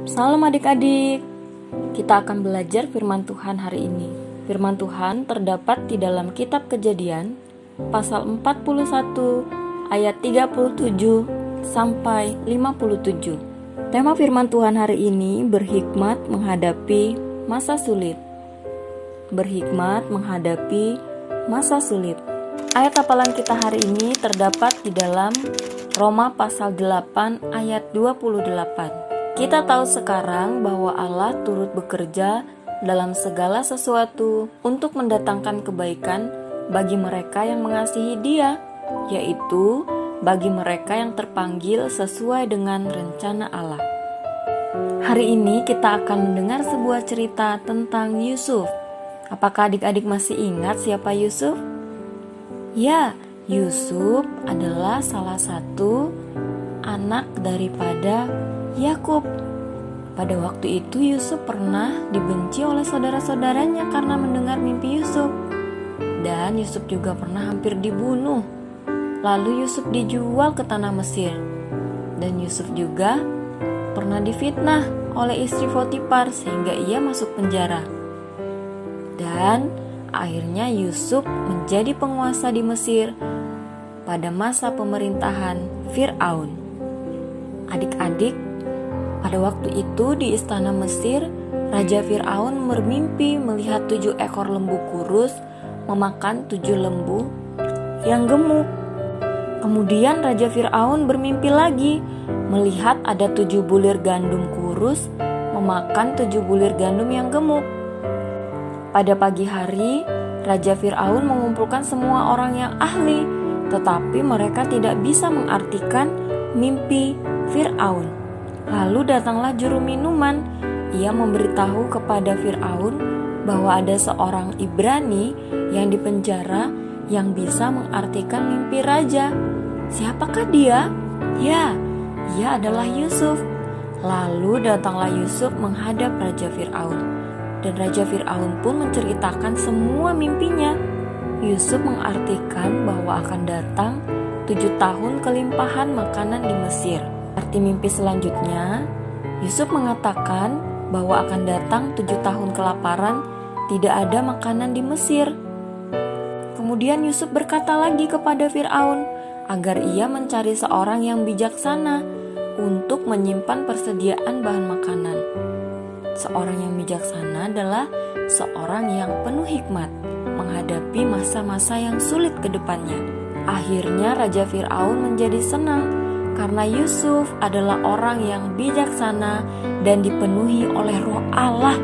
Salam adik-adik. Kita akan belajar firman Tuhan hari ini. Firman Tuhan terdapat di dalam kitab Kejadian pasal 41 ayat 37 sampai 57. Tema firman Tuhan hari ini berhikmat menghadapi masa sulit. Berhikmat menghadapi masa sulit. Ayat hafalan kita hari ini terdapat di dalam Roma pasal 8 ayat 28. Kita tahu sekarang bahwa Allah turut bekerja dalam segala sesuatu untuk mendatangkan kebaikan bagi mereka yang mengasihi Dia, yaitu bagi mereka yang terpanggil sesuai dengan rencana Allah. Hari ini kita akan mendengar sebuah cerita tentang Yusuf. Apakah adik-adik masih ingat siapa Yusuf? Ya, Yusuf adalah salah satu anak daripada Yakub. Pada waktu itu Yusuf pernah dibenci oleh saudara-saudaranya karena mendengar mimpi Yusuf. Dan Yusuf juga pernah hampir dibunuh. Lalu Yusuf dijual ke tanah Mesir. Dan Yusuf juga pernah difitnah oleh istri Potifar sehingga ia masuk penjara. Dan akhirnya Yusuf menjadi penguasa di Mesir pada masa pemerintahan Fir'aun. Adik-adik, pada waktu itu di istana Mesir, Raja Fir'aun bermimpi melihat 7 ekor lembu kurus memakan 7 lembu yang gemuk. Kemudian Raja Fir'aun bermimpi lagi melihat ada 7 bulir gandum kurus memakan 7 bulir gandum yang gemuk. Pada pagi hari, Raja Fir'aun mengumpulkan semua orang yang ahli, tetapi mereka tidak bisa mengartikan mimpi Fir'aun. Lalu datanglah juru minuman. Ia memberitahu kepada Fir'aun bahwa ada seorang Ibrani yang dipenjara yang bisa mengartikan mimpi raja. Siapakah dia? Ya, ia adalah Yusuf. Lalu datanglah Yusuf menghadap Raja Fir'aun. Dan Raja Fir'aun pun menceritakan semua mimpinya. Yusuf mengartikan bahwa akan datang 7 tahun kelimpahan makanan di Mesir. Arti mimpi selanjutnya, Yusuf mengatakan bahwa akan datang 7 tahun kelaparan, tidak ada makanan di Mesir. Kemudian Yusuf berkata lagi kepada Fir'aun agar ia mencari seorang yang bijaksana untuk menyimpan persediaan bahan makanan. Seorang yang bijaksana adalah seorang yang penuh hikmat menghadapi masa-masa yang sulit ke depannya. Akhirnya Raja Fir'aun menjadi senang karena Yusuf adalah orang yang bijaksana dan dipenuhi oleh Roh Allah.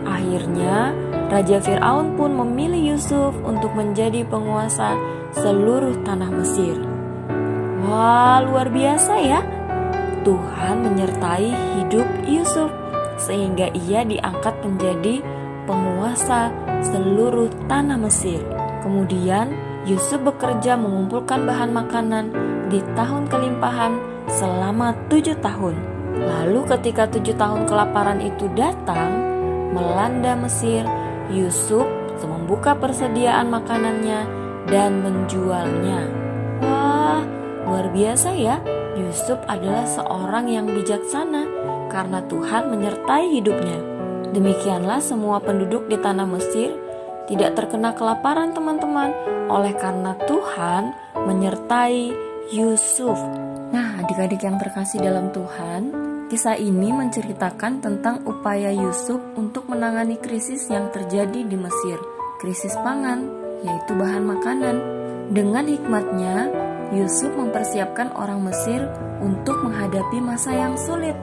Akhirnya Raja Fir'aun pun memilih Yusuf untuk menjadi penguasa seluruh tanah Mesir. Wah, luar biasa ya. Tuhan menyertai hidup Yusuf sehingga ia diangkat menjadi penguasa seluruh tanah Mesir. Kemudian Yusuf bekerja mengumpulkan bahan makanan di tahun kelimpahan selama 7 tahun. Lalu ketika 7 tahun kelaparan itu datang melanda Mesir, Yusuf membuka persediaan makanannya dan menjualnya. Wah, luar biasa ya. Yusuf adalah seorang yang bijaksana karena Tuhan menyertai hidupnya. Demikianlah semua penduduk di tanah Mesir tidak terkena kelaparan, teman-teman, oleh karena Tuhan menyertai Yusuf. Nah, adik-adik yang terkasih dalam Tuhan, kisah ini menceritakan tentang upaya Yusuf untuk menangani krisis yang terjadi di Mesir, krisis pangan, yaitu bahan makanan. Dengan hikmatnya, Yusuf mempersiapkan orang Mesir untuk menghadapi masa yang sulit.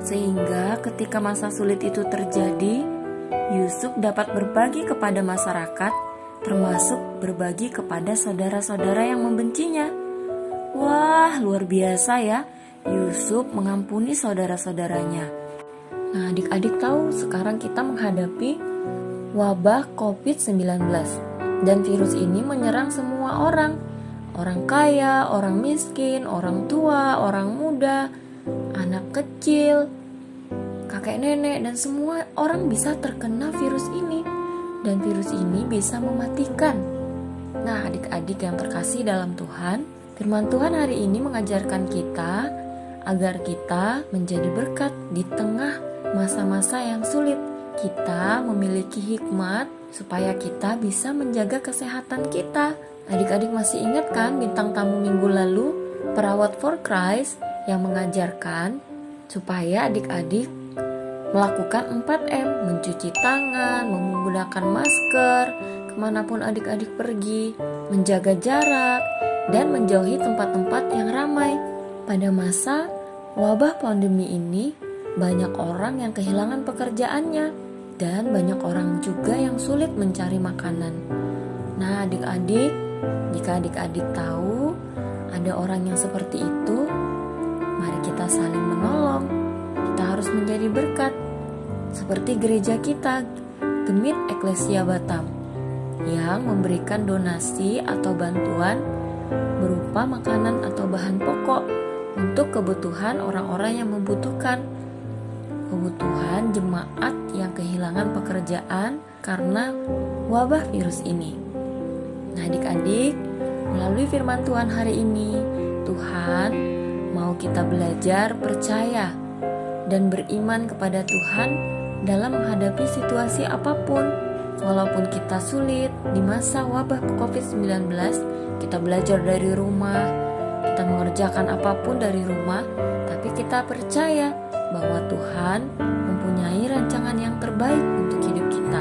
Sehingga ketika masa sulit itu terjadi, Yusuf dapat berbagi kepada masyarakat, termasuk berbagi kepada saudara-saudara yang membencinya. Wah, luar biasa ya. Yusuf mengampuni saudara-saudaranya. Nah, adik-adik tahu sekarang kita menghadapi wabah COVID-19. Dan virus ini menyerang semua orang. Orang kaya, orang miskin, orang tua, orang muda, anak kecil, kakek nenek, dan semua orang bisa terkena virus ini. Dan virus ini bisa mematikan. Nah, adik-adik yang terkasih dalam Tuhan, firman Tuhan hari ini mengajarkan kita agar kita menjadi berkat di tengah masa-masa yang sulit. Kita memiliki hikmat supaya kita bisa menjaga kesehatan kita. Adik-adik masih ingat kan bintang tamu minggu lalu, perawat for Christ, yang mengajarkan supaya adik-adik melakukan 4M, mencuci tangan, menggunakan masker, kemanapun adik-adik pergi, menjaga jarak, dan menjauhi tempat-tempat yang ramai. Pada masa wabah pandemi ini, banyak orang yang kehilangan pekerjaannya, dan banyak orang juga yang sulit mencari makanan. Nah adik-adik, jika adik-adik tahu ada orang yang seperti itu, mari kita saling menolong. Kita harus menjadi berkat, seperti gereja kita, Gemit Eklesia Batam, yang memberikan donasi atau bantuan berupa makanan atau bahan pokok untuk kebutuhan orang-orang yang membutuhkan, kebutuhan jemaat yang kehilangan pekerjaan karena wabah virus ini. Nah adik-adik, melalui firman Tuhan hari ini, Tuhan mau kita belajar percaya dan beriman kepada Tuhan dalam menghadapi situasi apapun. Walaupun kita sulit di masa wabah COVID-19, kita belajar dari rumah, kita mengerjakan apapun dari rumah, tapi kita percaya bahwa Tuhan mempunyai rancangan yang terbaik untuk hidup kita.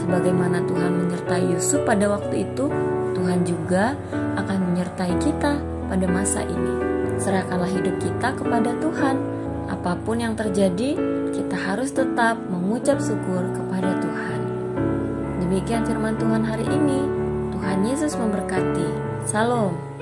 Sebagaimana Tuhan menyertai Yusuf pada waktu itu, Tuhan juga akan menyertai kita pada masa ini. Serahkanlah hidup kita kepada Tuhan. Apapun yang terjadi, kita harus tetap mengucap syukur kepada Tuhan. Demikian firman Tuhan hari ini. Tuhan Yesus memberkati. Salam.